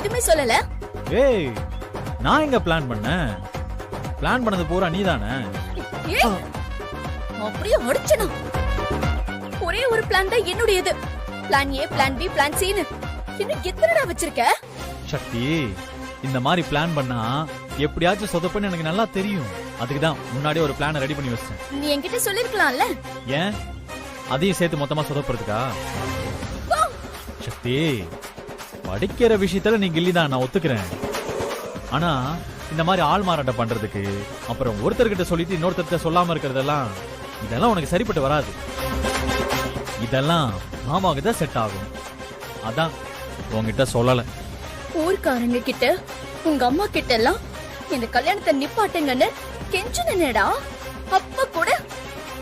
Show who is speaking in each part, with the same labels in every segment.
Speaker 1: எதுவுமே சொல்லல.
Speaker 2: ஏய், நான் எங்க பிளான் பண்ணேன்? பிளான் பண்ணது பூரா நீதானே.
Speaker 1: ஏய், அப்படியே அடிச்சனா. ஒரே ஒரு பிளான் தான் என்னுடையது. Plan A, plan B, plan சின்னு இன்னும் எத்தனைடா வச்சிருக்க?
Speaker 2: சக்தி, இந்த மாதிரி பிளான் பண்ணா எப்படியாச்சும் சொதப்பன்னு எனக்கு நல்லா தெரியும். அதுக்கு தான் முன்னாடியே ஒரு பிளானை ரெடி பண்ணி வச்சேன்.
Speaker 1: நீ என்கிட்ட சொல்லிருக்கலாம்ல.
Speaker 2: ஏன் அதையும் சேர்த்து மொத்தமா சொதப்புறதுக்கா? சக்தி, படிக்கிற விஷயத்துல நீ கில்லிதான், நான் ஒத்துக்கிறேன். ஆனா இந்த மாதிரி ஆள் மாறாட்டம் பண்றதுக்கு அப்புறம் ஒருத்தர்கிட்ட சொல்லிட்டு இன்னொருத்தர்கிட்ட சொல்லாம இருக்கிறதெல்லாம் இதெல்லாம் உனக்கு சரிப்பட்டு வராது. இதெல்லாம் மாமாவுக்கு தான் செட் ஆகும். அதான் உங்ககிட்ட சொல்லல.
Speaker 1: ஊர்க்காரங்க கிட்ட, உங்க அம்மா கிட்ட எல்லாம் இந்த கல்யாணத்தை நிப்பாட்டுங்கன்னு கெஞ்சுனேடா. அப்ப கூட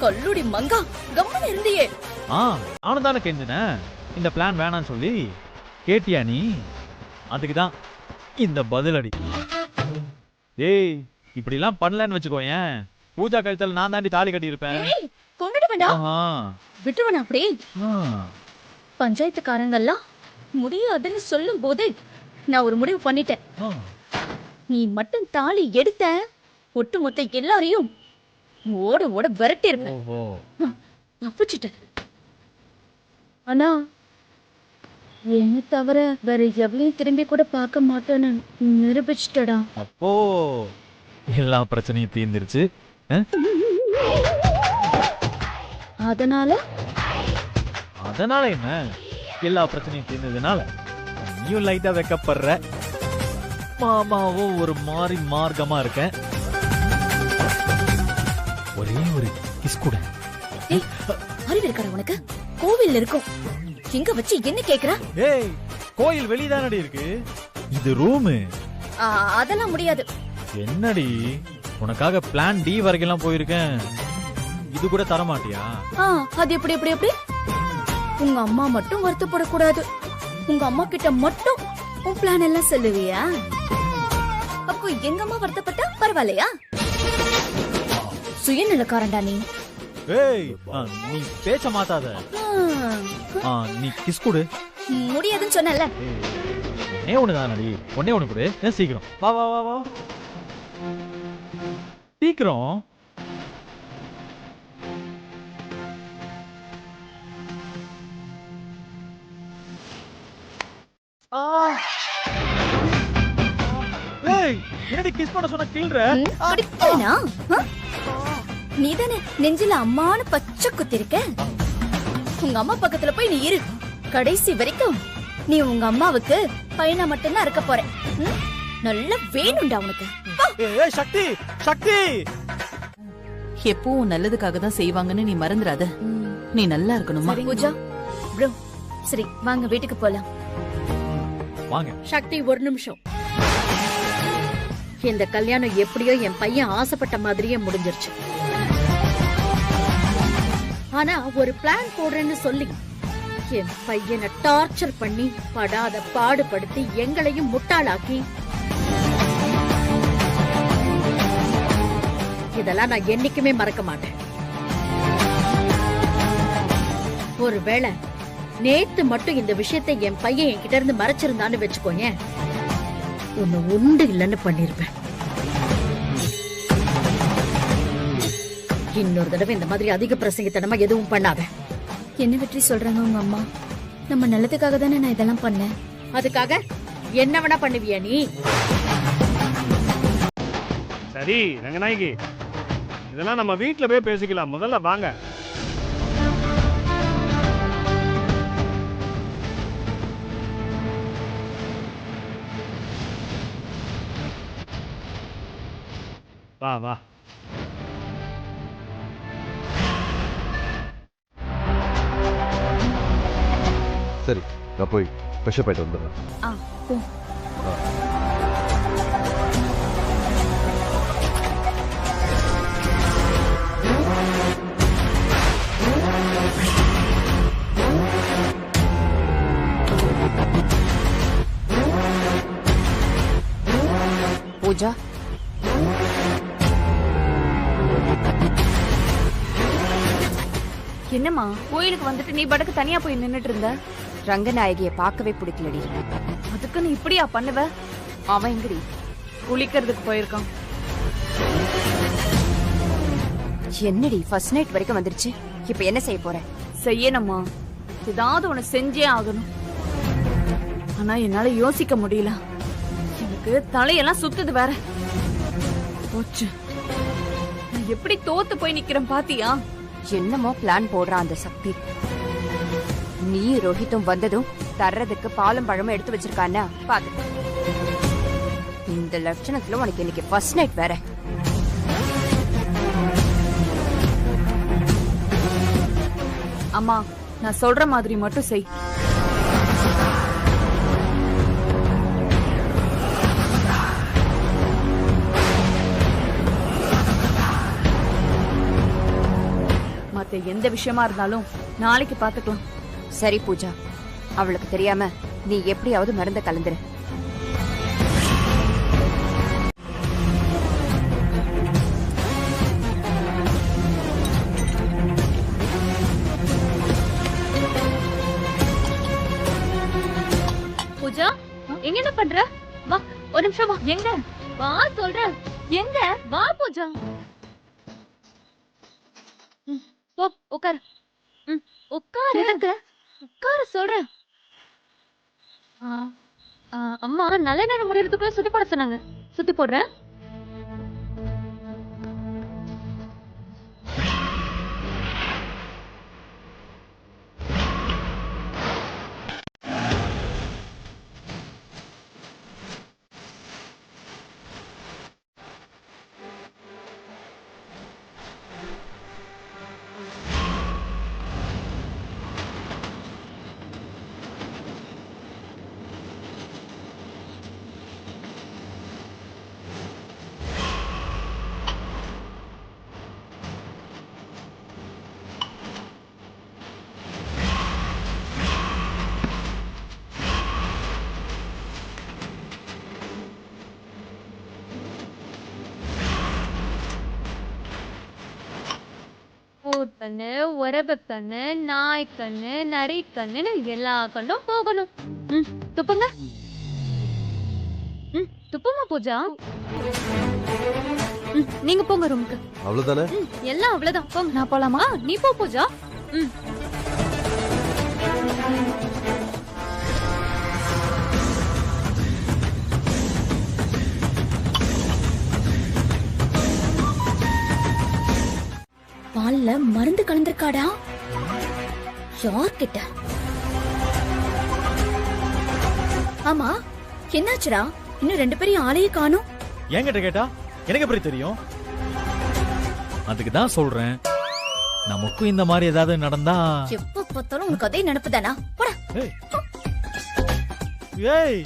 Speaker 1: கல்லுடி மங்கா கம்மன் இருந்தியே.
Speaker 2: நானும் தானே கெஞ்சினேன் இந்த பிளான் வேணான்னு சொல்லி. கேட்டியா நீ? அதுக்குதான் இந்த பதிலடி. ஏய், இப்படி எல்லாம் பண்ணலன்னு வச்சுக்கோ, ஏன் பூஜா கழுத்துல நான் தாண்டி தாலி கட்டி இருப்பேன்.
Speaker 1: கொண்டுட்டு வேண்டாம், விட்டுருவன. அப்படி பஞ்சாயத்துக்காரங்கெல்லாம் முடியாதுன்னு சொல்லும் போது நான் ஒரு முடிவு பண்ணிட்டேன். நீ மட்டும் தாலி எடுத்த ஒட்டுமொத்த எல்லாரையும் ஓட ஓட விரட்டி இருப்பேன். தப்பிச்சுட்ட. ஆனா என்ன தவிர வேற எவ்வளவு திரும்பி கூட பார்க்க மாட்டேன்னு நிரூபிச்சுட்டடா.
Speaker 2: அப்போ எல்லா பிரச்சனையும் தீர்ந்துருச்சு.
Speaker 1: அதனால
Speaker 2: அதனால என்ன? எல்லா பிரச்சனையும் தீர்ந்ததுனால நீயும் லைட்டா வெக்கப்படுற, மாமாவும் ஒரு மாதிரி மார்க்கமா இருக்க. ஒரே ஒரு கிஸ் கூட.
Speaker 1: அறிவு இருக்கடா உனக்கு? கோவில் இருக்கும், எங்க வச்சு என்ன கேக்குற?
Speaker 2: ஏய், கோயில் வெளியதானடி இருக்கு, இது ரூமு.
Speaker 1: அதெல்லாம் முடியாது.
Speaker 2: என்னடி, உனக்காக பிளான் டி வரைக்கும் எல்லாம் போயிருக்கேன், இது கூட தர மாட்டியா?
Speaker 1: அது எப்படி எப்படி எப்படி? உங்க அம்மா மட்டும் வருத்தப்படக்கூடாது. உங்க அம்மா கிட்ட மட்டும் உன் பிளான் எல்லாம் சொல்லுவியா? அப்போ எங்க அம்மா வருத்தப்பட்டா பரவாயில்லையா? சுயநலக்காரன்டா நீ.
Speaker 2: ஏய், நீ பேச்ச மாத்தாத. நீ கிஸ் கொடு.
Speaker 1: முடியாதுன்னு சொன்னல.
Speaker 2: ஒன்னே ஒண்ணுதானடி, ஒன்னே ஒண்ணு கொடு. சீக்கிரம் வா வா வா வா, சீக்கிரம். என்னடி கிஸ் பண்ண சொன்ன கீழ்ற?
Speaker 1: நீதானே நெஞ்சில அம்மானு பச்சை குத்திருக்க. உங்க அம்மா பக்கத்துல போய் நீ இரு. கடைசி வரைக்கும் நீ உங்க அம்மாவுக்கு பையனா மட்டும்தான் இருக்க போற. நல்லா வேணும்டா உனக்கு.
Speaker 2: சக்தி, சக்தி,
Speaker 3: எப்பவும் நல்லதுக்காக தான் செய்வாங்கன்னு நீ மறந்துடாத. நீ நல்லா இருக்கணுமா?
Speaker 1: பூஜா ப்ரோ, சரி வாங்க வீட்டுக்கு போலாம்.
Speaker 2: வாங்க.
Speaker 4: சக்தி, ஒரு நிமிஷம். இந்த கல்யாணம் எப்படியோ என் பையன் ஆசைப்பட்ட மாதிரியே முடிஞ்சிருச்சு. ஆனா ஒரு பிளான் போடுறேன்னு சொல்லி என் பையனை டார்ச்சர் பண்ணி படாத பாடுபடுத்தி எங்களையும் முட்டாளாக்கி, இதெல்லாம் நான் என்னைக்குமே மறக்க மாட்டேன். ஒருவேளை நேத்து மட்டும் இந்த விஷயத்தை என் பையன் என்கிட்ட இருந்து மறைச்சிருந்தான்னு வச்சுக்கோங்க, ஒன்னு உண்டு இல்லைன்னு பண்ணிருப்பேன். இன்னொரு தடவை இந்த மாதிரி அதிக பிரசங்கத்தனமா எதுவும் பண்ணாத.
Speaker 1: என்ன வெற்றி சொல்றாங்க உங்க அம்மா? நம்ம நல்லதுக்காக தானே நான் இதெல்லாம் பண்ணேன்.
Speaker 4: அதுக்காக என்ன வேணா பண்ணுவியா நீ?
Speaker 5: சரி ரங்கநாயகி, இதெல்லாம் நம்ம வீட்டுல போய் பேசிக்கலாம். முதல்ல வாங்க. வா வா.
Speaker 6: சரி, நான் போய் ஃப்ரெஷ் அப் ஆயிட்டு வந்துடுறேன்.
Speaker 3: பூஜா,
Speaker 1: என்னம்மா கோயிலுக்கு வந்துட்டு நீ படக்கு தனியா போய் நின்னுட்டு இருந்த?
Speaker 7: ரங்கநாயகிய பார்க்கவே பிடிக்கலடி.
Speaker 8: அதுக்கு நீ இப்படியா பண்ணுவ?
Speaker 7: அவன் எங்கடி?
Speaker 8: குளிக்கிறதுக்கு போயிருக்கான்.
Speaker 7: என்னடி ஃபர்ஸ்ட் நைட் வரைக்கும் வந்துருச்சு, இப்ப என்ன செய்ய போற?
Speaker 8: செய்யணுமா? ஏதாவது உன செஞ்சே ஆகணும். ஆனா என்னால யோசிக்க முடியல. எனக்கு தலையெல்லாம் சுத்துது வேற. போச்சு, நான் எப்படி தோத்து போய் நிக்கிறேன் பாத்தியா?
Speaker 7: என்னமோ பிளான் போடுறான் அந்த சக்தி. நீ ரோஹித்தும் வந்ததும் தர்றதுக்கு பாலும் பழமும் எடுத்து வச்சிருக்கானா பாத்து. இந்த லட்சணத்துல உனக்கு இன்னைக்கு ஃபர்ஸ்ட் நைட் வேற.
Speaker 8: அம்மா, நான் சொல்ற மாதிரி மட்டும் செய். மத்த எந்த விஷயமா இருந்தாலும் நாளைக்கு பாத்துக்கலாம்.
Speaker 7: சரி பூஜா, அவளுக்கு தெரியாம நீ எப்படியாவது மருந்த கலந்துரு.
Speaker 1: பூஜா, எங்க என்ன பண்ற? வா, ஒரு நிமிஷம் வா. எங்க வா சொல்ற. எங்க வா பூஜா. போ உட்காரு. உட்காரு. உட்காரு சொல்றேன். அம்மா நல்ல நேரம் முடியறதுக்குள்ள சுத்தி போட சொன்னாங்க. சுத்தி போடுறேன். கண்ணு, உரப கண்ணு, நாய் கண்ணு, நரி கண்ணுன்னு எல்லா கண்ணும் போகணும். துப்புங்க. துப்புமா பூஜா. நீங்க போங்க ரூமுக்கு.
Speaker 6: அவ்வளவுதானே?
Speaker 1: எல்லாம் அவ்வளவுதான். போங்க. நான் போலாமா? நீ போ பூஜா. பால்ல மருந்து கலந்திருக்காடா. யார்கிட்ட? ஆமா, என்னாச்சுடா? இன்னும் 2 பேரையும் ஆளையே காணும்.
Speaker 2: என்கிட்ட கேட்டா எனக்கு எப்படி தெரியும்? அதுக்கு தான் சொல்றேன், நமக்கும் இந்த மாதிரி ஏதாவது நடந்தா.
Speaker 1: எப்ப பார்த்தாலும் உனக்கு அதே நினைப்புதானா? போடா.
Speaker 2: ஏய்,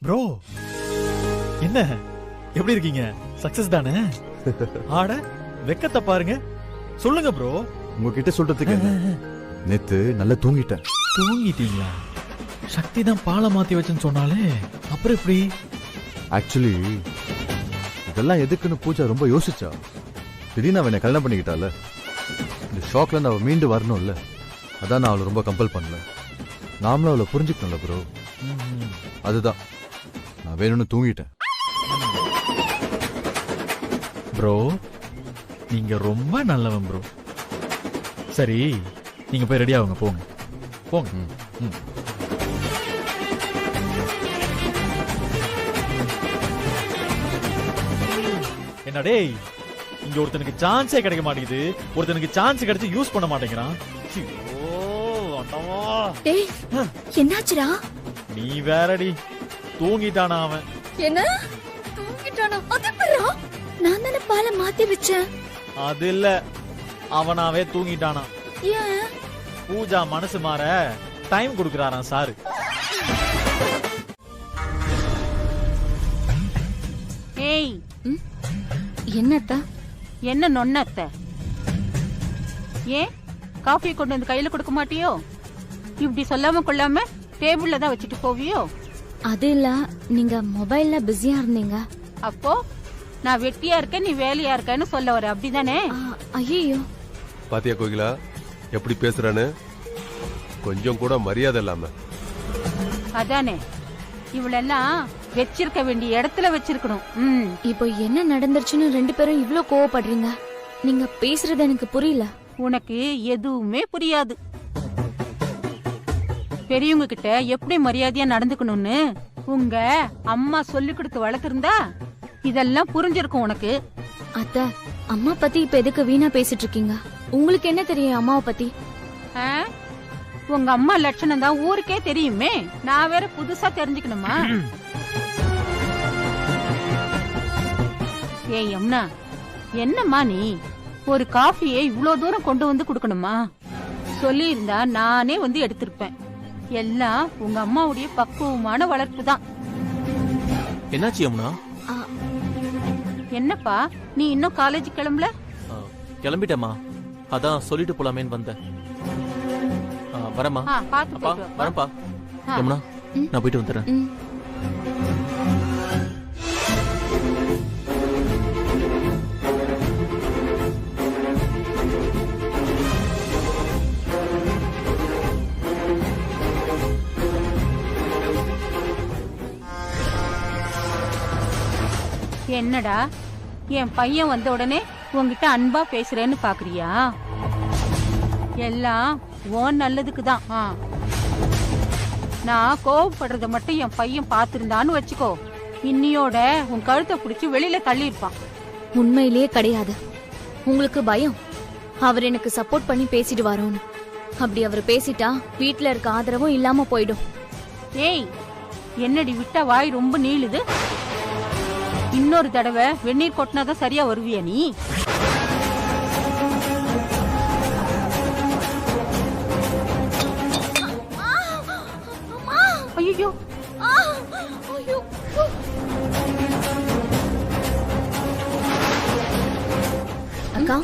Speaker 2: ப்ரோ, என்ன எப்படி இருக்கீங்க? சக்சஸ் தானே? ஆட வெக்கத்தை பாருங்க. சொல்லுங்க ப்ரோ.
Speaker 6: உங்ககிட்ட சொல்றதுக்கு நேத்து நல்லா தூங்கிட்டேன்.
Speaker 2: தூங்கிட்டீங்களா? சக்தி தான் பாலை மாத்தி வச்சுன்னு சொன்னாலே, அப்புறம் எப்படி?
Speaker 6: ஆக்சுவலி இதெல்லாம் எதுக்குன்னு பூஜா ரொம்ப யோசிச்சா. திடீர்னு அவனை கல்யாணம் பண்ணிக்கிட்டால, இந்த ஷாக்ல இருந்து அவ மீண்டு வரணும்ல, அதான் நான் அவளை ரொம்ப கம்பல் பண்ணல. நாமளும் அவளை புரிஞ்சுக்கணும்ல ப்ரோ. அதுதான் நான் வேணும்னு தூங்கிட்டேன்.
Speaker 2: ப்ரோ, நீங்க ரொம்ப நல்லவன் ப்ரோ. சரி, நீங்க போய் ரெடி ஆகுங்க. போங்க போங்க. என்ன டேய், இங்க ஒருத்தனுக்கு சான்ஸே கிடைக்க மாட்டேங்குது. ஒருத்தனுக்கு சான்ஸ் கிடைச்சு யூஸ் பண்ண மாட்டேங்கிறான்.
Speaker 1: டேய், என்னாச்சுடா?
Speaker 2: நீ வேறடி. தூங்கிட்டானா அவன்?
Speaker 1: என்ன தூங்கிட்டானா? அதப்பறா நான் தான பாலை மாத்தி வச்சேன்.
Speaker 2: அது இல்ல, அவனாவே தூங்கிட்டானா.
Speaker 1: ஏன்?
Speaker 2: பூஜா மனசு மாற டைம் கொடுக்கறாராம் சாரு.
Speaker 3: ஏய்,
Speaker 1: என்னத்த?
Speaker 3: என்ன நொன்னத்த? ஏன் காஃபி கொண்டு வந்து கையில கொடுக்க மாட்டியோ? இப்படி சொல்லாம கொள்ளாம டேபிள்ல தான் வச்சுட்டு போவியோ?
Speaker 1: அது இல்ல, நீங்க மொபைல்ல பிஸியா இருந்தீங்க.
Speaker 3: அப்போ நான் வெட்டியா இருக்கேன் நீ வேலையா இருக்கேன்னு சொல்ல வர அப்படிதானே?
Speaker 1: ஐயோ,
Speaker 9: பாத்தியா கோகிலா எப்படி பேசுறான்னு? கொஞ்சம் கூட மரியாதை இல்லாம.
Speaker 3: அதானே, இவளெல்லாம் வச்சிருக்க வேண்டிய இடத்துல வச்சிருக்கணும்.
Speaker 1: இப்போ என்ன நடந்துருச்சுன்னு 2 பேரும் இவ்ளோ கோவப்படுறீங்க? நீங்க பேசுறது எனக்கு புரியல.
Speaker 3: உனக்கு எதுவுமே புரியாது. பெரியவங்க கிட்ட எப்படி மரியாதையா நடந்துக்கணும்னு உங்க அம்மா சொல்லி கொடுத்து வளர்த்திருந்தா இதெல்லாம் புரிஞ்சிருக்கும் உனக்கு.
Speaker 1: அத்தை, அம்மா பத்தி இப்ப எதுக்கு வீணா பேசிட்டு இருக்கீங்க? உங்களுக்கு என்ன தெரியும் அம்மாவை பத்தி?
Speaker 3: ஆ? உங்க அம்மா லட்சணம் தான் ஊருக்கே தெரியுமே, நான் வேற புதுசா தெரிஞ்சுக்கணுமா? ஏய் யமுனா, என்னம்மா நீ ஒரு காஃபியை இவ்ளோ தூரம் கொண்டு வந்து குடுக்கணுமா? சொல்லி இருந்தா நானே வந்து எடுத்திருப்பேன். எல்லாம் உங்க அம்மாவுடைய பக்குவமான வளர்ப்பு தான்.
Speaker 10: என்னாச்சு யமுனா?
Speaker 3: என்னப்பா நீ இன்னும் காலேஜ் கிளம்பல?
Speaker 10: கிளம்பிட்டேம்மா, அதான் சொல்லிட்டு போலாமேன்னு வந்தேன். வரமா?
Speaker 3: பாத்து
Speaker 10: வரப்பா. யமுனா, நான் போயிட்டு வந்துடுறேன்.
Speaker 3: என்னடா என் பையன் வந்த உடனே உன்கிட்ட அன்பா பேசுறேன்னு பாக்குறியா? எல்லாம் உன் நல்லதுக்கு தான். நான் கோவப்படுறத மட்டும் என் பையன் பாத்திருந்தான்னு வச்சுக்கோ, இன்னியோட உன் கழுத்தை பிடிச்சி வெளியில தள்ளியிருப்பான்.
Speaker 1: உண்மையிலேயே கிடையாது. உங்களுக்கு பயம் அவர் எனக்கு சப்போர்ட் பண்ணி பேசிட்டு வரோன்னு. அப்படி அவர் பேசிட்டா வீட்ல இருக்க ஆதரவும் இல்லாம போயிடும்.
Speaker 3: ஏய், என்னடி விட்டா வாய் ரொம்ப நீளுது. இன்னொரு தடவை வெந்நீர் கொட்டினாதான் சரியா வருவியா நீ? ஐயோ,
Speaker 1: அக்கா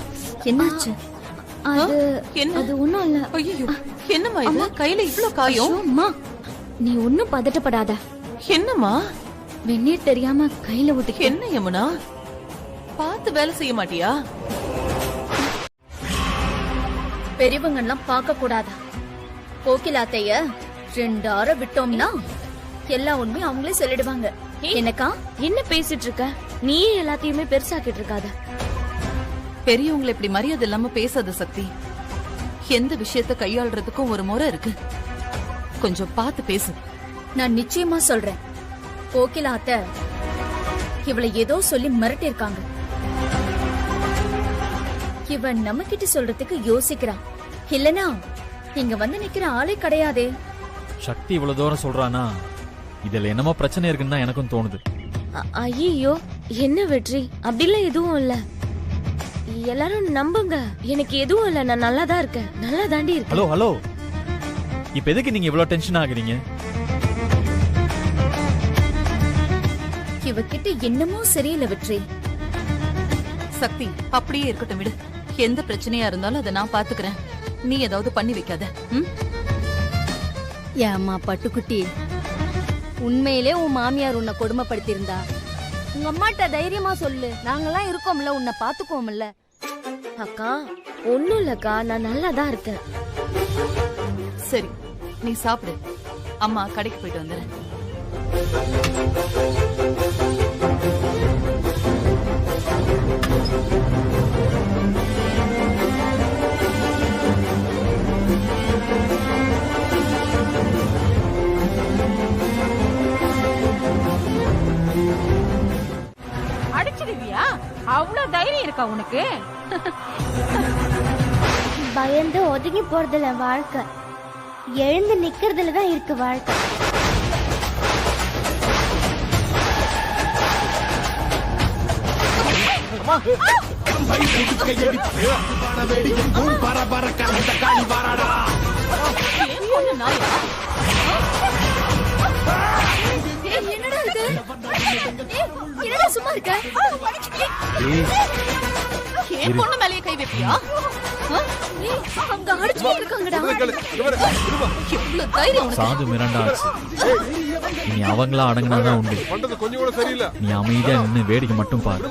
Speaker 1: என்னாச்சு? அது ஒண்ணும் இல்ல.
Speaker 11: ஐயோ, என்னம்மா இது? கையில இவ்ளோ காயம்?
Speaker 1: அம்மா, நீ ஒன்னும் பதட்டப்படாத.
Speaker 11: என்னம்மா?
Speaker 1: வெந்நீர் தெரியாம கையில ஊத்தி.
Speaker 11: என்ன யமுனா, பார்த்து வேலை செய்ய மாட்டியா?
Speaker 1: பெரியவங்க எல்லாம் பார்க்க கூடாதா? கோகிலாத்தைய 2 ஆற விட்டோம்னா எல்லா உண்மையும் அவங்களே சொல்லிடுவாங்க. எனக்கா என்ன பேசிட்டு இருக்க? நீயே எல்லாத்தையுமே பெருசாக்கிட்டு இருக்காத.
Speaker 11: பெரியவங்களை இப்படி மரியாதை இல்லாம பேசாத சக்தி. எந்த விஷயத்த கையாளுறதுக்கும் ஒரு முறை இருக்கு. கொஞ்சம் பார்த்து பேசு.
Speaker 1: நான் நிச்சயமா சொல்றேன், கோகிலாத்த இவளை ஏதோ சொல்லி மிரட்டி இருக்காங்க. இவன் நம்ம கிட்ட சொல்றதுக்கு யோசிக்கிறான். இல்லனா இங்க வந்து நிக்கிற ஆளே கிடையாதே.
Speaker 2: சக்தி இவ்வளவு தூரம் சொல்றானா, இதுல என்னமோ பிரச்சனை இருக்குன்னு தான் எனக்கும் தோணுது.
Speaker 1: ஐயோ, என்ன வெற்றி? அப்படிலாம் எதுவும் இல்ல. எல்லாரும் நம்புங்க, எனக்கு எதுவும் இல்ல. நான் நல்லா தான் இருக்கேன், நல்லா தாண்டி இருக்கேன்.
Speaker 2: ஹலோ ஹலோ, இப்ப எதுக்கு நீங்க இவ்வளவு டென்ஷன் ஆகுறீங்க?
Speaker 1: இவகிட்ட என்னமோ சரியில்லை வெற்றி.
Speaker 11: சக்தி, அப்படியே இருக்கட்டும், விடு. எந்த பிரச்சனையா இருந்தாலும் அதை நான் பாத்துக்கிறேன். நீ ஏதாவது பண்ணி வைக்காத.
Speaker 12: ஏம்மா பட்டுக்குட்டி, உண்மையிலே உன் மாமியார் உன்னை கொடுமைப்படுத்தி இருந்தா உங்க அம்மாட்ட தைரியமா சொல்லு. நாங்கெல்லாம் இருக்கோம்ல, உன்னை பாத்துக்குவோம்ல.
Speaker 1: அக்கா ஒண்ணும் இல்லக்கா, நான் நல்லா தான் இருக்கேன்.
Speaker 11: சரி, நீ சாப்பிடு. அம்மா கடைக்கு போயிட்டு வந்துடுறேன்.
Speaker 3: அடிச்சிடுவியா? அவ்வளவு தைரியம் இருக்கா உனக்கு?
Speaker 12: பயந்து ஒதுங்கி போறதுல வாழ்க்கை, எழுந்து நிக்கிறதுல தான் இருக்கு வாழ்க்கை.
Speaker 1: என்னடா இது? என்னடா சும்மா இருக்க?
Speaker 11: என் பொண்ணு மேலேயே கை வைப்பியா?
Speaker 1: அவங்க அடிச்சுட்டு இருக்காங்கடா.
Speaker 11: எவ்வளவு தைரியம் உனக்கு?
Speaker 2: சாது மிரண்டா ஆச்சு. நீ அவங்களா அடங்கினாதான் உண்டு.
Speaker 9: பண்றது கொஞ்சம் கூட சரியில்லை.
Speaker 2: நீ அமைதியா நின்னு வேடிக்கை மட்டும் பாரு.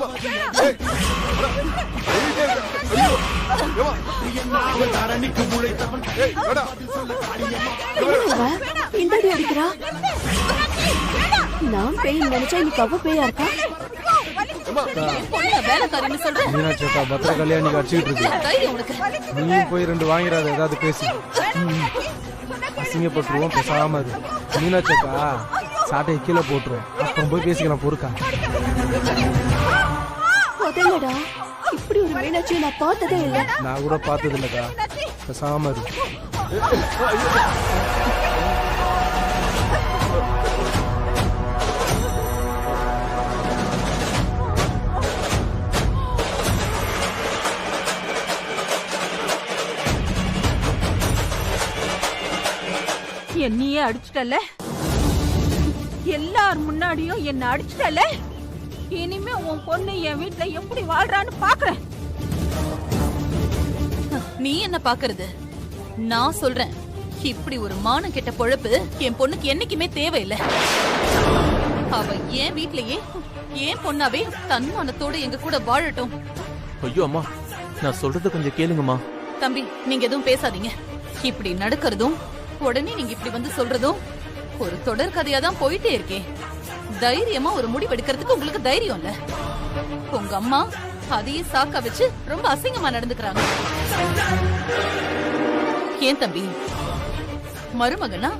Speaker 1: இந்தாடி அடிக்கிறா. நான் பேய் நினைச்சா இன்னைக்கு அவ பேயா இருக்கா?
Speaker 11: வேலைக்காரின்னு சொல்றேன்.
Speaker 13: மீனாட்சி அக்கா பத்திர கல்யாணிக்கு அடிச்சுட்டு இருக்கு.
Speaker 11: தைரியம் உனக்கு?
Speaker 13: நீ போய் 2 வாங்கிறாத, ஏதாவது பேசி அசிங்கப்பட்டுருவோம். பேசாம இரு. மீனாட்சி அக்கா சாட்டையை கீழே போட்டுருவோம். அப்புறம் போய் பேசிக்கலாம். பொறுக்கா
Speaker 1: முதல்லடா இப்படி ஒரு மீனாட்சியை நான் பார்த்ததே இல்ல.
Speaker 13: நான் கூட பார்த்தது இல்லக்கா. பேசாம இரு.
Speaker 3: என்னையே அடிச்சிட்டல, எல்லார் முன்னாடியும் என்ன அடிச்சிட்டல. இனிமே உன் பொண்ணு என் வீட்டுல எப்படி வாழ்றான்னு பாக்குறேன்.
Speaker 11: நீ என்ன பாக்குறது? நான் சொல்றேன், இப்படி ஒரு மானம் கெட்ட பொழப்பு என் பொண்ணுக்கு என்னைக்குமே தேவையில்லை. அவ என் வீட்லயே என் பொண்ணாவே தன்மானத்தோட எங்க கூட வாழட்டும்.
Speaker 10: ஐயோ அம்மா, நான் சொல்றத கொஞ்சம் கேளுங்கம்மா.
Speaker 11: தம்பி, நீங்க எதுவும் பேசாதீங்க. இப்படி நடக்கிறதும் உடனே நீங்க இப்படி வந்து சொல்றதும் ஒரு தொடர் கதையா தான் போயிட்டே இருக்கேன். தைரியமா ஒரு முடிவு எடுக்கிறதுக்கு உங்களுக்கு தைரியம் இல்ல. உங்க அம்மா அதையே சாக்கா வச்சு ரொம்ப அசிங்கமா நடந்துக்கிறாங்க. ஏன் தம்பி, மருமகனா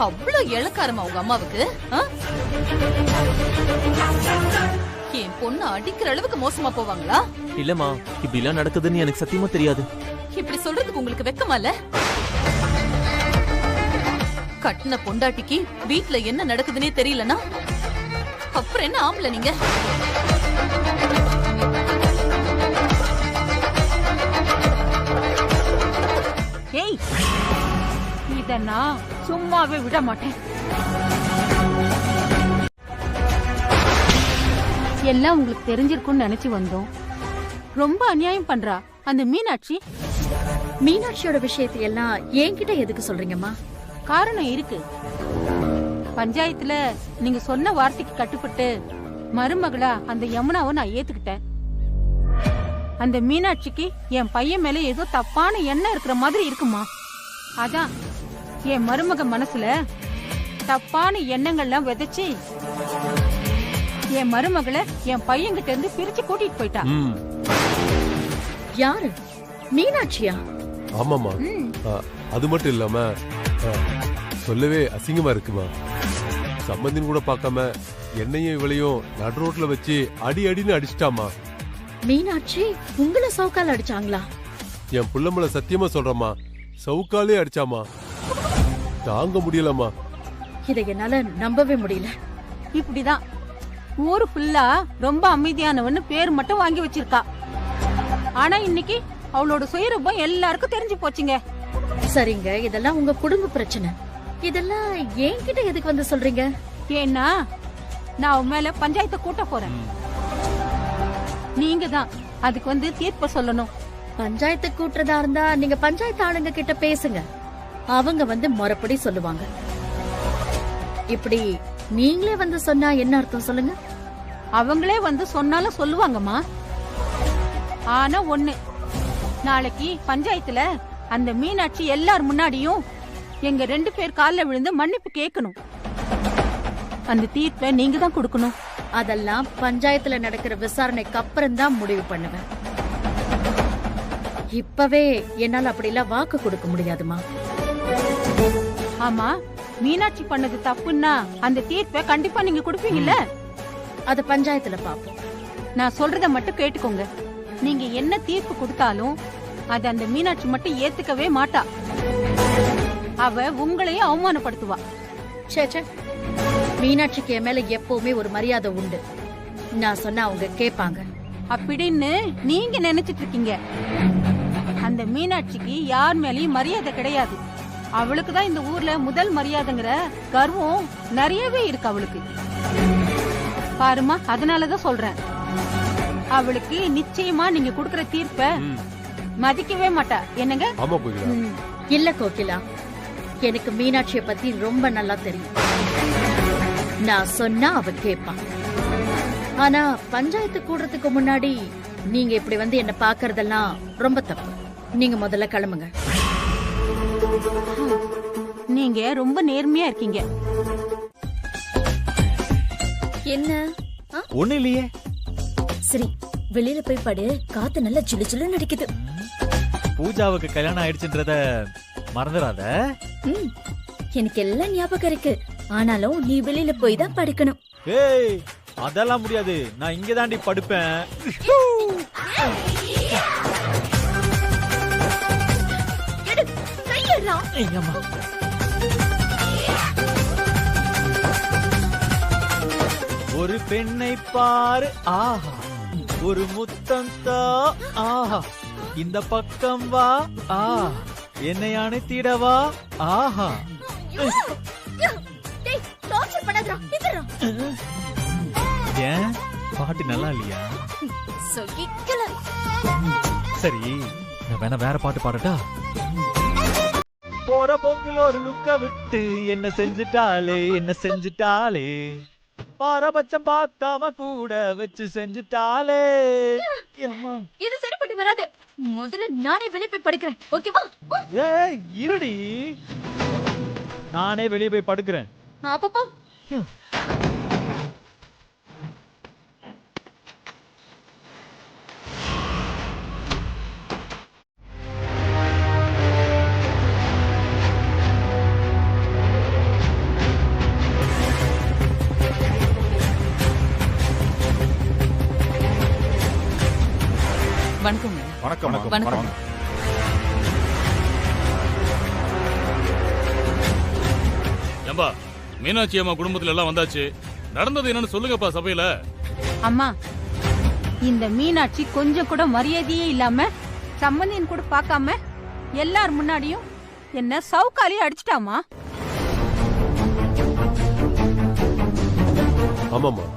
Speaker 11: அவ்வளவு இளக்காரமா உங்க அம்மாவுக்கு? என் பொண்ணு அடிக்கிற அளவுக்கு மோசமா போவாங்களா?
Speaker 10: இல்லம்மா, இப்படி எல்லாம் நடக்குதுன்னு எனக்கு சத்தியமா தெரியாது.
Speaker 11: இப்படி சொல்றதுக்கு உங்களுக்கு வெக்கமா இல்ல? கட்டின பொண்டாட்டிக்கு வீட்ல என்ன நடக்குதுன்னே தெரியலனா அப்புறம் என்ன ஆம்பளை நீங்க?
Speaker 3: ஏய், இத நான் சும்மாவே விட மாட்டேன். எல்லாம் உங்களுக்கு தெரிஞ்சிருக்கும்னு நினைச்சு வந்தோம். ரொம்ப அநியாயம் பண்றா அந்த மீனாட்சி.
Speaker 4: மீனாட்சியோட விஷயத்தை எல்லாம் என்கிட்ட எதுக்கு சொல்றீங்கம்மா?
Speaker 3: காரணம் இருக்கு. பஞ்சாயத்துல நீங்க சொன்ன வார்த்தைக்கு கட்டுப்பட்டு மருமகளா அந்த யமுனாவை நான் ஏத்துக்கிட்டேன். அந்த மீனாட்சிக்கு என் பையன் மேல ஏதோ தப்பான எண்ணம் இருக்கிற மாதிரி இருக்குமா. அதான் என் மருமக மனசுல தப்பான எண்ணங்கள்லாம் விதைச்சு என் மருமகளை என் பையன்கிட்ட இருந்து பிரிச்சு கூட்டிட்டு போயிட்டா.
Speaker 4: யாரு? மீனாட்சியா?
Speaker 9: ஆமாமா. அது மட்டும் இல்லாம சொல்லவே அசிங்கமா இருக்குமா. சம்பந்தின்னு கூட பார்க்காம என்னையும் இவளையும் நடு ரோட்ல வச்சு அடின்னு அடிச்சிட்டாமா.
Speaker 4: மீனாட்சி உங்களை சவுக்கால அடிச்சாங்களா?
Speaker 9: என் புள்ளம்பள சத்தியமா சொல்றமா, சவுக்காலே அடிச்சாமா. தாங்க முடியலமா.
Speaker 4: இதை என்னால நம்பவே முடியல.
Speaker 3: இப்படிதான் ஊரு ஃபுல்லா ரொம்ப அமைதியானவன்னு பேர் மட்டும் வாங்கி வச்சிருக்கா. ஆனா இன்னைக்கு அவளோட சுயரூபம் எல்லாருக்கும் தெரிஞ்சு போச்சுங்க.
Speaker 4: சரிங்க, இதெல்லாம் உங்க குடும்ப பிரச்சனை. இதெல்லாம் என்கிட்ட எதுக்கு வந்து சொல்றீங்க?
Speaker 3: ஏன்னா நான் உன் மேல பஞ்சாயத்தை கூட்ட போறேன். நீங்க தான் அதுக்கு வந்து தீர்ப்பு சொல்லணும்.
Speaker 4: பஞ்சாயத்து கூட்டுறதா இருந்தா நீங்க பஞ்சாயத்து ஆளுங்க கிட்ட பேசுங்க. அவங்க வந்து முறைப்படி சொல்லுவாங்க. இப்படி நீங்களே வந்து சொன்னா என்ன அர்த்தம் சொல்லுங்க?
Speaker 3: அவங்களே வந்து சொன்னாலும் சொல்லுவாங்கம்மா. ஆனா ஒண்ணு, நாளைக்கு பஞ்சாயத்துல அந்த மீனாட்சி எல்லார் முன்னாடியும் எங்க 2 பேர் கால்ல விழுந்து மன்னிப்பு கேட்கணும். அந்த தீர்ப்பை நீங்க தான் கொடுக்கணும்.
Speaker 4: அதெல்லாம் பஞ்சாயத்துல நடக்கிற விசாரணைக்கு அப்புறம் தான் முடிவு பண்ணுவேன். இப்பவே என்னால அப்படிலாம் வாக்கு கொடுக்க முடியாதுமா.
Speaker 3: ஆமா, மீனாட்சி பண்ணது தப்புன்னா அந்த தீர்ப்பை கண்டிப்பா நீங்க கொடுப்பீங்கல்ல?
Speaker 4: அத பஞ்சாயத்துல பாப்போம்.
Speaker 3: நான் சொல்றத மட்டும் கேட்டுக்கோங்க. நீங்க என்ன தீர்ப்பு கொடுத்தாலும் அது அந்த மீனாட்சி மட்டும் ஏத்துக்கவே மாட்டா. அவ உங்களையும் அவமானப்படுத்துவா.
Speaker 4: சேச்சே, மீனாட்சிக்கு என் மேல எப்பவுமே ஒரு மரியாதை உண்டு. நான் சொன்னா அவங்க கேட்பாங்க
Speaker 3: அப்படின்னு நீங்க நினைச்சிட்டு இருக்கீங்க. அந்த மீனாட்சிக்கு யார் மேலயும் மரியாதை கிடையாது. அவளுக்கு தான் இந்த ஊர்ல முதல் மரியாதைங்கிற கர்வம் நிறையவே இருக்கு அவளுக்கு. பாருமா, அதனாலதான் சொல்றேன், அவளுக்கு நிச்சயமா நீங்க கொடுக்கற தீர்ப்ப மதிக்கவே மாட்டா என்னங்க?
Speaker 9: ஆமா கோகிலா.
Speaker 4: இல்ல கோகிலா, எனக்கு மீனாட்சிய பத்தி ரொம்ப நல்லா தெரியும். நான் சொன்னா அவ கேட்பான். ஆனா பஞ்சாயத்து கூடுறதுக்கு முன்னாடி நீங்க இப்படி வந்து என்ன பாக்குறதெல்லாம் ரொம்ப தப்பு. நீங்க முதல்ல கிளம்புங்க.
Speaker 3: நீங்க ரொம்ப நேர்மையா இருக்கீங்க.
Speaker 1: என்ன?
Speaker 2: ஒண்ணு இல்லையே.
Speaker 1: சரி, வெளியில போய் படு, காத்து நல்லா சிலு சிலுன்னு அடிக்குது.
Speaker 2: பூஜாவுக்கு கல்யாணம் ஆயிடுச்சுன்றத மறந்துடாத.
Speaker 1: எனக்கு எல்லாம் ஞாபகம் இருக்கு. ஆனாலும் நீ வெளியில போய் தான் படுக்கணும்.
Speaker 2: ஏய், அதெல்லாம் முடியாது. நான் இங்க தாண்டி படுப்பேன். ஒரு பெண்ணை பாரு, ஆஹா, ஒரு முத்தம் தா, ஆஹா, இந்த பக்கம் வா, என்னை அணைத்திடவா, ஆஹா. ஏன் பாட்டு நல்லா இல்லையா? சரி, நான் வேற பாட்டு பாடட்டா? போற போக்குல ஒரு லுக்க விட்டு என்ன செஞ்சுட்டாலே பாரபட்சம் பார்க்காம கூட வச்சு செஞ்சுட்டாலே.
Speaker 1: இது சரிப்பட்டு வராது. முதல்ல நானே வெளியே போய் படுக்கிறேன். ஓகேவா?
Speaker 2: ஏய் இருடி, நானே வெளியே போய் படுக்கிறேன்.
Speaker 1: அப்பப்போ
Speaker 11: வணக்கம்.
Speaker 2: வணக்கம்.
Speaker 11: வணக்கம்.
Speaker 14: ஏம்பா, மீனாட்சி அம்மா குடும்பத்துல எல்லாம் வந்தாச்சு. நடந்தது என்னன்னு சொல்லுங்கப்பா சபையில.
Speaker 3: அம்மா, இந்த மீனாட்சி கொஞ்சம் கூட மரியாதையே இல்லாம சம்பந்தியன் கூட பார்க்காம எல்லார் முன்னாடியும் என்ன சவுக்காலியா அடிச்சிட்டாமா.
Speaker 9: ஆமாம்மா,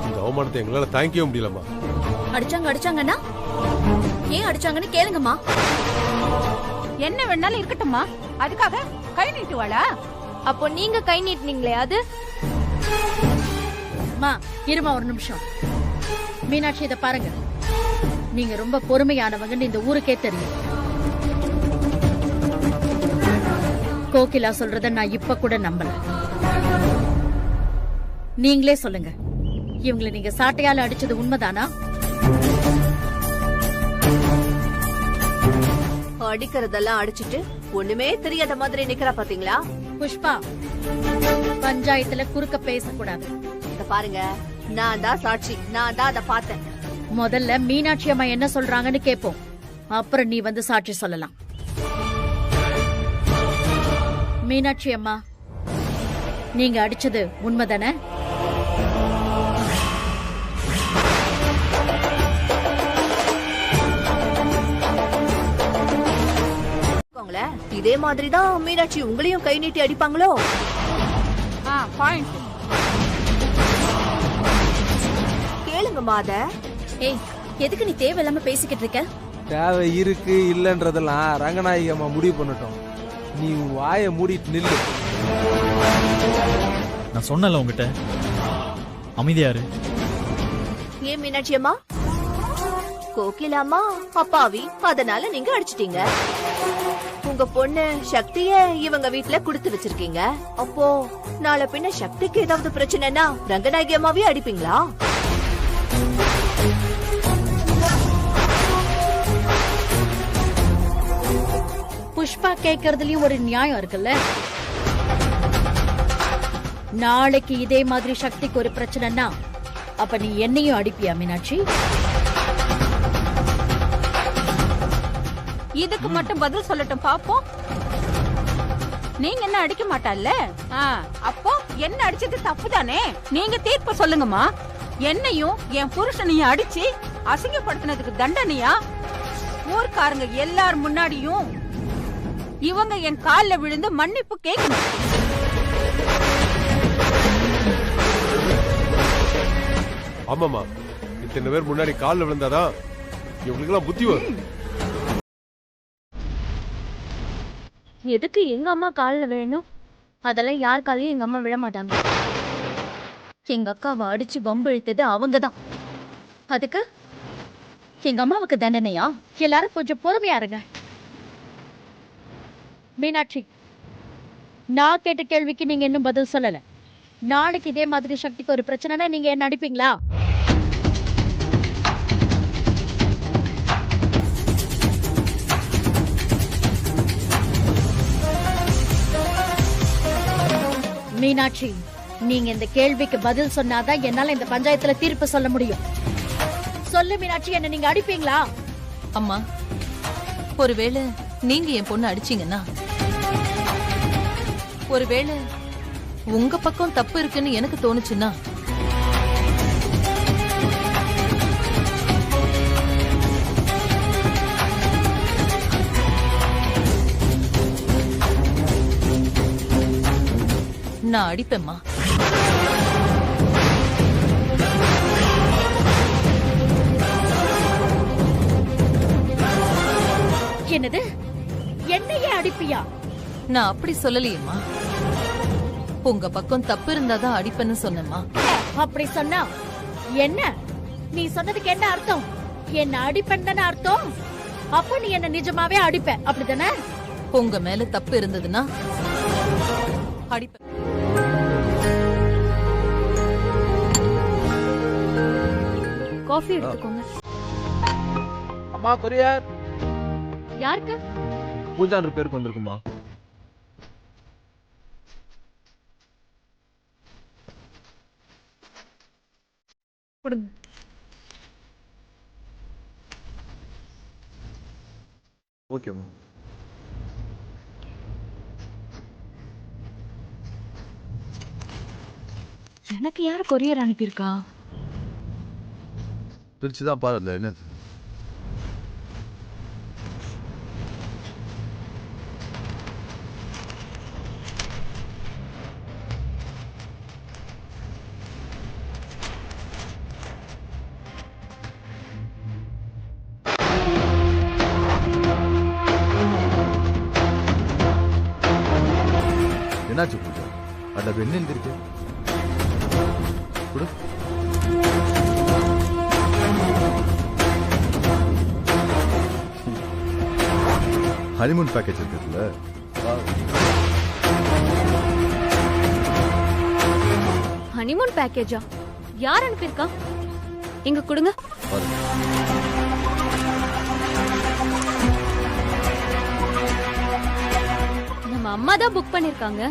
Speaker 9: இந்த அவமானத்தை எங்களால தாங்கிக்கவே முடியலம்மா.
Speaker 1: அடிச்சாங்கன்னா ஏன் அடிச்சாங்கன்னு கேளுங்கம்மா.
Speaker 3: என்ன வேணாலும் இருக்கட்டும்மா, அதுக்காக கை நீட்டுவாளா?
Speaker 12: அப்போ நீங்க கை நீட்டினீங்களே அது?
Speaker 4: இருமா ஒரு நிமிஷம். மீனாட்சி, இத பாருங்க. நீங்க ரொம்ப பொறுமையானவங்கன்னு இந்த ஊருக்கே தெரியும். கோகிலா சொல்றத நான் இப்ப கூட நம்பல. நீங்களே சொல்லுங்க, இவங்களை நீங்க சாட்டையால அடிச்சது உண்மைதானா?
Speaker 15: அடிக்கிறதெல்லாம் அடிச்சிட்டு ஒண்ணுமே தெரியாத மாதிரி நிக்கிறா பாத்தீங்களா?
Speaker 4: புஷ்பா, பஞ்சாயத்துல குறுக்க பேசக்கூடாது.
Speaker 15: பாருங்க, நான் தான் சாட்சி, நான் தான் அதை பார்த்தேன்.
Speaker 4: முதல்ல மீனாட்சி அம்மா என்ன சொல்றாங்கன்னு கேப்போம், அப்புறம் நீ வந்து சாட்சி சொல்லலாம். மீனாட்சி அம்மா, நீங்க அடிச்சது உண்மைதானே?
Speaker 15: இதே மாதிரிதான் மீனாட்சி உங்களையும் கை நீட்டி அடிப்பாங்களோ? கேளுங்க மாத.
Speaker 1: ஏய், எதுக்கு நீ தேவையில்லாம பேசிக்கிட்டு இருக்க?
Speaker 13: தேவை இருக்கு இல்லன்றதெல்லாம் ரங்கநாயகி அம்மா முடிவு பண்ணட்டும். நீ வாயை மூடிட்டு நில்லு.
Speaker 2: நான் சொன்னல உங்ககிட்ட அமைதியாரு.
Speaker 15: ஏன் மீனாட்சி அம்மா? கோகிலாமா அப்பாவி, அதனால நீங்க அடிச்சிட்டீங்க. உங்க பொண்ணு சக்திய இவங்க வீட்டுல குடுத்து வச்சிருக்கீங்க. அப்போ நாளை பின்ன சக்திக்கு ஏதாவது பிரச்சனைனா ரங்கநாயகி அம்மாவே அடிப்பீங்களா?
Speaker 4: புஷ்பா கேக்குறதுலயும் ஒரு நியாயம் இருக்குல்ல. நாளைக்கு இதே மாதிரி சக்திக்கு ஒரு பிரச்சனைனா அப்ப நீ என்னையும் அடிப்பியா மீனாட்சி?
Speaker 3: இதுக்கு மட்டும் பதில் சொல்லட்டும் பாப்போம். நீங்க என்ன அடிக்க மாட்டால? அப்போ என்ன அடிச்சது தப்புதானே? நீங்க தீர்ப்பு சொல்லுங்கம்மா. என்னையும் என் புருஷனையும் அடிச்சு அசிங்கப்படுத்தினதுக்கு தண்டனையா? ஊர்க்காரங்க எல்லார் முன்னாடியும் இவங்க என் கால்ல விழுந்து மன்னிப்பு கேட்கணும்.
Speaker 9: ஆமாமா, இத்தனை பேர் முன்னாடி கால்ல விழுந்தாதான் இவங்களுக்கு எல்லாம் புத்தி வரும்.
Speaker 12: எதுக்கு எங்க அம்மா காலில் விழணும்? அதெல்லாம் யார் காலையும் எங்க அம்மா விழ மாட்டாங்க. எங்க அக்காவை அடிச்சு வம்பு இழுத்தது அவங்க தான். அதுக்கு எங்க அம்மாவுக்கு தண்டனையா?
Speaker 4: எல்லாரும் கொஞ்சம் பொறுமையா இருங்க. மீனாட்சி, நான் கேட்ட கேள்விக்கு நீங்க இன்னும் பதில் சொல்லல. நாளைக்கு இதே மாதிரி சக்திக்கு ஒரு பிரச்சனைனா நீங்க என்ன அடிப்பீங்களா? மீனாட்சி, நீங்க இந்த கேள்விக்கு பதில் சொன்னாதான் என்னால இந்த பஞ்சாயத்துல தீர்ப்பு சொல்ல முடியும். சொல்லு மீனாட்சி, என்ன நீங்க அடிப்பீங்களா?
Speaker 11: அம்மா, ஒருவேளை நீங்க என் பொண்ணு அடிச்சீங்கன்னா, ஒருவேளை உங்க பக்கம் தப்பு இருக்குன்னு எனக்கு தோணுச்சுன்னா, நான் அடிப்பேம்மா.
Speaker 4: என்னது? என்னையே அடிப்பியா?
Speaker 11: நான் அப்படி சொல்லலையேம்மா. உங்க பக்கம் தப்பு இருந்தாதான் அடிப்பேன்னு சொன்னேம்மா.
Speaker 4: அப்படி சொன்னா என்ன? நீ சொன்னதுக்கு என்ன அர்த்தம்? என்ன அடிப்பேன்னு தானே அர்த்தம்? அப்ப நீ என்ன நிஜமாவே அடிப்ப, அப்படிதானே?
Speaker 11: உங்க மேல தப்பு இருந்ததுன்னா அடிப்பேன்.
Speaker 12: காஃபி எடுத்துக்கோங்க.
Speaker 13: அம்மா கொரியர்.
Speaker 12: யாருக்கு?
Speaker 13: பூஜான்ற பேருக்கு வந்திருக்குமா?
Speaker 12: கொடுங்க.
Speaker 6: ஓகேம்மா.
Speaker 8: எனக்கு யார் கொரியர் அனுப்பியிருக்கா?
Speaker 6: பிரிச்சுதான் பாருல என்னது. என்னாச்சு பூஜா? அதுல என்ன எழுதிருக்கு? கொடு. ஹனிமூன் பேக்கேஜ் இருக்குல்ல?
Speaker 12: ஹனிமூன் பேக்கேஜா? யார் அனுப்பியிருக்கா? இங்க கொடுங்க. நம்ம அம்மா தான் புக் பண்ணிருக்காங்க.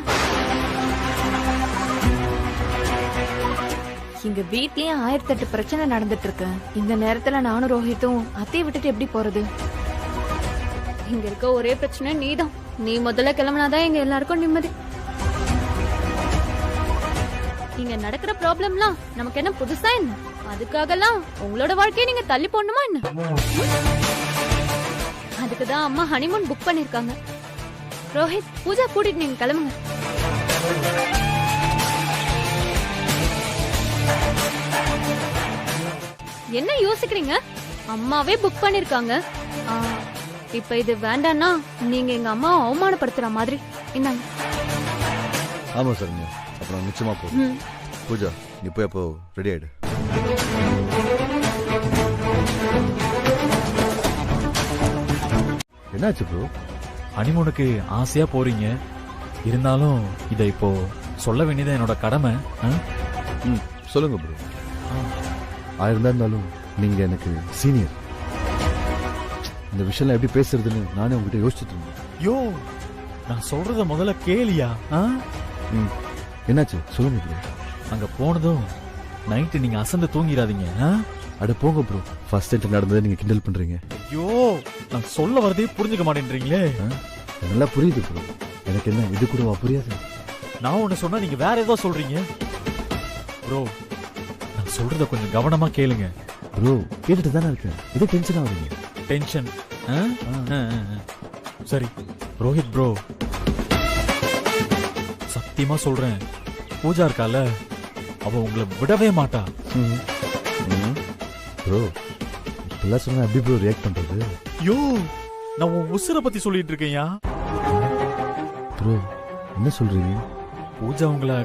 Speaker 8: இங்க வீட்லயே 1008 பிரச்சனை நடந்துட்டு இருக்கு. இந்த நேரத்துல நானும் ரோஹித்தும் அத்தையை விட்டுட்டு எப்படி போறது?
Speaker 12: இங்க இருக்க ஒரே பிரச்சனை நீதான். நீ முதல்ல கிளம்புனாதான் எங்க எல்லாருக்கும் நிம்மதி. இங்க நடக்கிற ப்ராப்ளம்லாம் நமக்கு என்ன புதுசா என்ன? அதுக்காகலாம் உங்களோட வாழ்க்கையை நீங்க தள்ளி போடணுமா என்ன? அதுக்குதான் அம்மா ஹனிமூன் புக் பண்ணிருக்காங்க. ரோஹித், பூஜா கூட்டிட்டு நீங்க கிளம்புங்க. என்ன யோசிக்கிறீங்க? அம்மாவே புக் பண்ணிருக்காங்க. இப்ப இது வேண்டாம்னா நீங்க எங்க அம்மா அவமானப்படுத்துற மாதிரி. இந்தாங்க.
Speaker 6: ஆமா சார், அப்புறம் நிச்சயமா போகும். பூஜா, நீ போய் அப்போ ரெடி ஆயிடு. என்னாச்சு ப்ரோ?
Speaker 2: ஹனிமூனுக்கு ஆசையா போறீங்க, இருந்தாலும் இதை இப்போ சொல்ல வேண்டியது என்னோட கடமை.
Speaker 6: சொல்லுங்க ப்ரோ. இருந்தாலும் நீங்க எனக்கு சீனியர். இந்த விஷயம் எப்படி பேசுறதுன்னு நானே உங்ககிட்ட யோசிச்சுட்டு இருந்தேன்.
Speaker 2: யோ, நான் சொல்றத முதல்ல கேளியா?
Speaker 6: என்னாச்சு சொல்லுங்க ப்ரோ.
Speaker 2: அங்க போனதும் நைட்டு நீங்க அசந்து தூங்கிடாதீங்க.
Speaker 6: அட போங்க ப்ரோ, ஃபர்ஸ்ட் டைம் நடந்ததை நீங்க கிண்டல் பண்றீங்க.
Speaker 2: ஐயோ, நான் சொல்ல வரதே புரிஞ்சுக்க மாட்டேன்றீங்களே.
Speaker 6: நல்லா புரியுது ப்ரோ. எனக்கு என்ன இது கூடவா புரியாது?
Speaker 2: நான் ஒண்ணு சொன்னா நீங்க வேற ஏதோ சொல்றீங்க. ப்ரோ, நான் சொல்றத கொஞ்சம் கவனமா கேளுங்க.
Speaker 6: ப்ரோ, கேட்டுட்டு தானே இருக்கேன். இது டென்ஷன் ஆகுறீங்க.
Speaker 2: டென்ஷன்? சரி ரோஹித் ப்ரோ, சத்தியமா சொல்றேன், பூஜா இருக்கால, அவ உங்களை விடவே மாட்டா.
Speaker 6: ப்ரோ, இப்பெல்லாம் சொன்னா எப்படி ப்ரோ ரியாக்ட் பண்றது?
Speaker 2: யோ, நான் உன் உசுரை பத்தி சொல்லிட்டு இருக்கேன்யா.
Speaker 6: ப்ரோ என்ன சொல்றீங்க?
Speaker 2: பூஜா உங்களை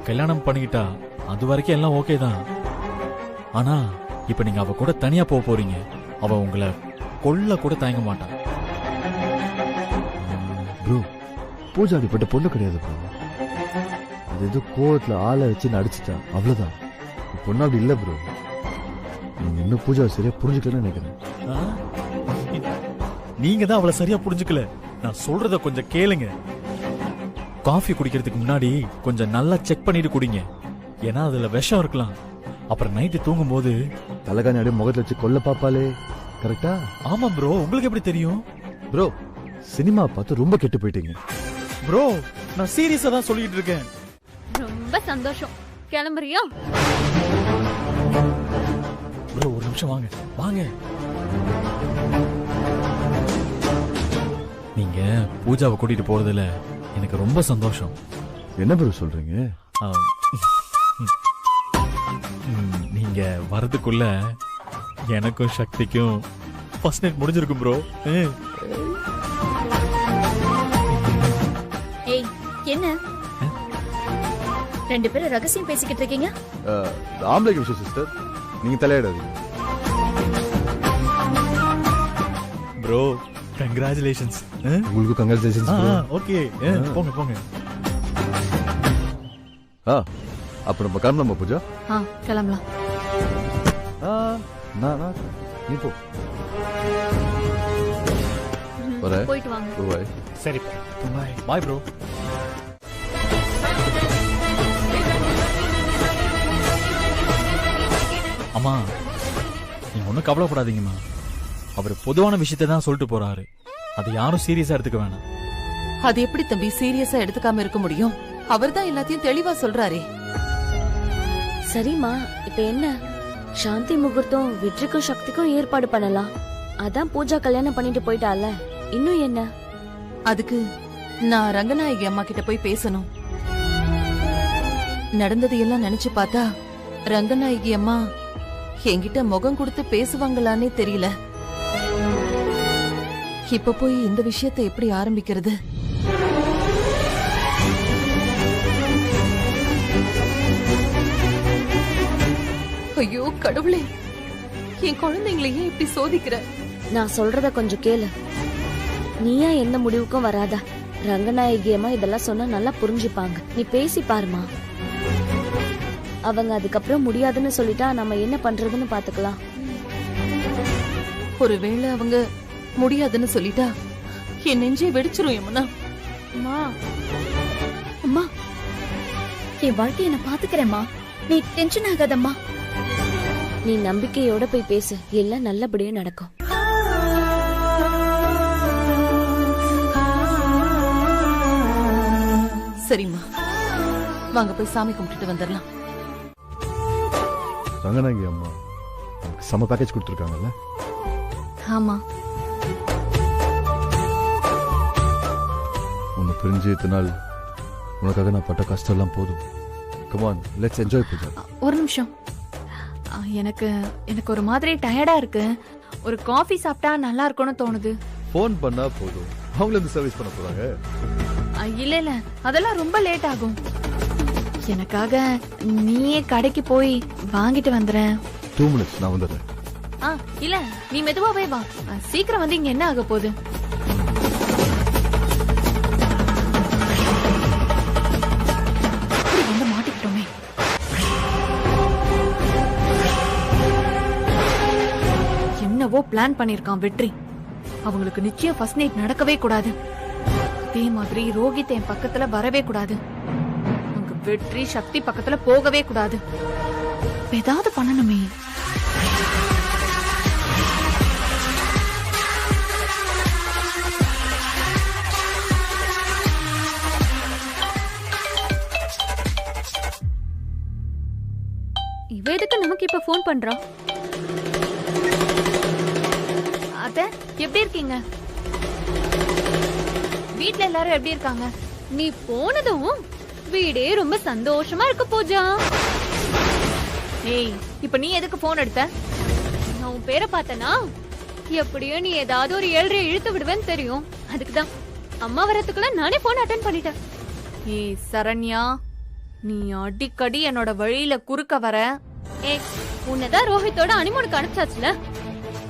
Speaker 2: கல்யாணம் பண்ணிக்கிட்டா அது வரைக்கும் எல்லாம் ஓகே தான். ஆனா இப்ப நீங்க அவ கூட தனியா போக போறீங்க. அவ உங்களை கொல்ல கூட தயங்க மாட்டான்.
Speaker 6: ப்ரோ பூஜா அப்படிப்பட்ட பொண்ணு கிடையாது ப்ரோ. அது ஏதோ கோவத்துல ஆளை வச்சு நடிச்சிட்டா அவ்வளவுதான். பொண்ணு அப்படி இல்ல ப்ரோ. நீங்க இன்னும் பூஜாவை சரியா புரிஞ்சுக்கலன்னு நினைக்கிறேன்.
Speaker 2: நீங்க தான் அவளை சரியா புரிஞ்சுக்கல. நான் சொல்றத கொஞ்சம் கேளுங்க. காஃபி குடிக்கிறதுக்கு முன்னாடி கொஞ்சம் நல்லா செக் பண்ணிட்டு குடிங்க. ஏன்னா அதுல விஷம் இருக்கலாம். அப்புறம் நைட்டு தூங்கும் போது
Speaker 6: தலைகாணி அப்படியே முகத்துல வச்சு கொல்ல பாப்பாலே. கரெக்டா?
Speaker 2: ஆமா ப்ரோ. உங்களுக்கு எப்படி தெரியும்?
Speaker 6: ப்ரோ சினிமா பார்த்து ரொம்ப கெட்டு போயிட்டீங்க.
Speaker 2: ப்ரோ நான் சீரியஸா தான் சொல்லிட்டு இருக்கேன்.
Speaker 8: ரொம்ப சந்தோஷம். கிளம்புறியா?
Speaker 2: ப்ரோ ஒரு நிமிஷம் வாங்க வாங்க. நீங்க பூஜாவை கூட்டிட்டு போறதுல எனக்கு ரொம்ப சந்தோஷம்.
Speaker 6: என்ன ப்ரோ சொல்றீங்க?
Speaker 2: நீங்க வரதுக்குள்ள எனக்கும் சக்திக்கும் ஃபர்ஸ்ட் நைட் முடிஞ்சிருக்கும் ப்ரோ.
Speaker 1: ஏய் என்ன ரெண்டு பேரும் ரகசியம் பேசிக்கிட்டு இருக்கீங்க?
Speaker 6: ஆம்பளைக்கு விஷயம் சிஸ்டர், நீங்க தலையிடாதீங்க.
Speaker 2: Bro congratulations.
Speaker 6: உங்களுக்கு கங்க்ராச்சுலேஷன்ஸ்.
Speaker 2: ஓகே போங்க போங்க.
Speaker 6: அப்ப நம்ம கிளம்பலாமா பூஜா?
Speaker 8: கிளம்பலாம்.
Speaker 6: நீ போ. வரேன்.
Speaker 8: போயிட்டு வாங்க.
Speaker 6: பாய்.
Speaker 5: சரி
Speaker 2: பாய். Bye bro. அம்மா நீங்க ஒன்றும் கவலைப்படாதீங்கம்மா. அவர் பொதுவான விஷயத்தை தான் சொல்லிட்டு போறாரு. அதை யாரும் சீரியஸா எடுத்துக்க வேணாம்.
Speaker 11: அது எப்படி தம்பி சீரியஸா எடுத்துக்காம இருக்க முடியும்? அவர் தான் எல்லாத்தையும் தெளிவா சொல்றாரே.
Speaker 12: சரிம்மா, இப்ப என்ன? சாந்தி முகூர்த்தம் வெற்றிக்கும் சக்திக்கும் ஏற்பாடு பண்ணலாம். அதான் பூஜா கல்யாணம் பண்ணிட்டு போயிட்டால, இன்னும் என்ன?
Speaker 11: அதுக்கு நான் ரங்கநாயகி அம்மா கிட்ட போய் பேசணும். நடந்தது எல்லாம் நினைச்சு பார்த்தா ரங்கநாயகி அம்மா என்கிட்ட முகம் கொடுத்து பேசுவாங்களானே தெரியல. இப்ப போய் இந்த விஷயத்தை எப்படி ஆரம்பிக்கிறது? ஐயோ கடவுளே, என் குழந்தைங்களையே இப்படி சோதிக்கிற.
Speaker 12: நான் சொல்றத கொஞ்சம் கேளு. நீயா எந்த முடிவுக்கும் வராத. ரங்கநாயகி அம்மா இதெல்லாம் சொன்னா நல்லா புரிஞ்சுப்பாங்க. நீ பேசி பாருமா. அவங்க அதுக்கப்புறம் முடியாதுன்னு சொல்லிட்டா நம்ம என்ன பண்றதுன்னு பாத்துக்கலாம்.
Speaker 11: ஒருவேளை அவங்க முடியாதுன்னு சொல்லிட்டா என் நெஞ்சே வெடிச்சிரும். யமுனா
Speaker 1: அம்மா, அம்மா என் வாழ்க்கையை நான் பாத்துக்கிறேம்மா. நீ டென்ஷன் ஆகாதம்மா.
Speaker 12: நீ நம்பிக்கையோட போய் பேசு, எல்லாம் நல்லபடியா நடக்கும்.
Speaker 11: சரிம்மா, வாங்க போய் சாமி கும்பிட்டுட்டு வந்துடலாம்.
Speaker 6: ரங்கநாயகி அம்மா செம பேக்கேஜ் கொடுத்துருக்காங்கல்ல?
Speaker 8: ஆமா.
Speaker 6: உன்னை பிரிஞ்சு இத்தனை நாள் உனக்காக நான் பட்ட கஷ்டம் எல்லாம் போதும். Come on, let's enjoy puja.
Speaker 8: ஒரு நிமிஷம். எனக்கு ஒரு மாதிரி டயர்டா இருக்கு. ஒரு காஃபி சாப்பிட்டா நல்லா இருக்கும்னு தோணுது.
Speaker 6: ஃபோன் பண்ணா போதும், அவங்கள இந்த சர்வீஸ் பண்ண போறாங்க.
Speaker 8: இல்ல இல்ல, அதெல்லாம் ரொம்ப லேட் ஆகும். எனக்காக நீயே கடைக்கு போய் வாங்கிட்டு வந்துறேன்.
Speaker 6: 2 minutes நான் வந்துடுறேன்.
Speaker 8: இல்ல நீ மெதுவாவே வா. சீக்கிரம் வந்து இங்க என்ன ஆக போகுது? வந்து மாட்டிக்கிட்டோமே. என்னவோ பிளான் பண்ணிருக்கான் வெற்றி. அவங்களுக்கு நிச்சயம் ஃபர்ஸ்ட் நைட் நடக்கவே கூடாது. அதே மாதிரி ரோஹித் என் பக்கத்துல வரவே கூடாது. அங்க வெற்றி சக்தி பக்கத்துல போகவே கூடாது. ஏதாவது பண்ணணுமே. இவ எதுக்கு நமக்கு இப்ப போன் பண்றா? அத்தை எப்படி இருக்கீங்க? வீட்ல எல்லாரும் எப்படி இருக்காங்க? நீ போனதும் வீடே ரொம்ப சந்தோஷமா இருக்கு பூஜா. ஏய், இப்ப நீ எதுக்கு போன் எடுத்த? நான் உன் பேரை பார்த்தனா எப்படியோ நீ ஏதாவது ஒரு 7 இழுத்து விடுவேன்னு தெரியும். அதுக்குதான்
Speaker 12: அம்மா வரதுக்குள்ள நானே போன் அட்டென்ட் பண்ணிட்டேன்.
Speaker 8: ஏய் சரண்யா, நீ அடிக்கடி என்னோட வழியில குறுக்க வர.
Speaker 12: ஏய், உன்னதான் ரோஹித்தோட அனிமோனுக்கு அனுப்பிச்சாச்சுல,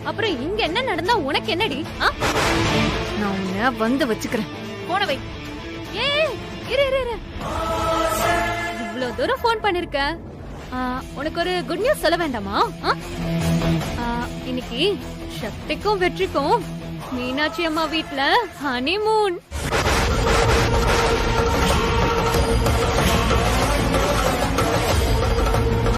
Speaker 12: அப்புறம் இங்க என்ன நடந்தா உனக்கு என்னடி?
Speaker 8: நான் உன்னை வந்து வச்சுக்கிறேன்.
Speaker 12: போன வை. ஏய் இரு இரு இரு, இவ்வளவு தூரம் போன் பண்ணிருக்க, உனக்கு ஒரு குட் நியூஸ் சொல்ல வேண்டாமா? இன்னைக்கு சக்திக்கும் வெற்றிக்கும் மீனாட்சி அம்மா வீட்ல ஹனிமூன்.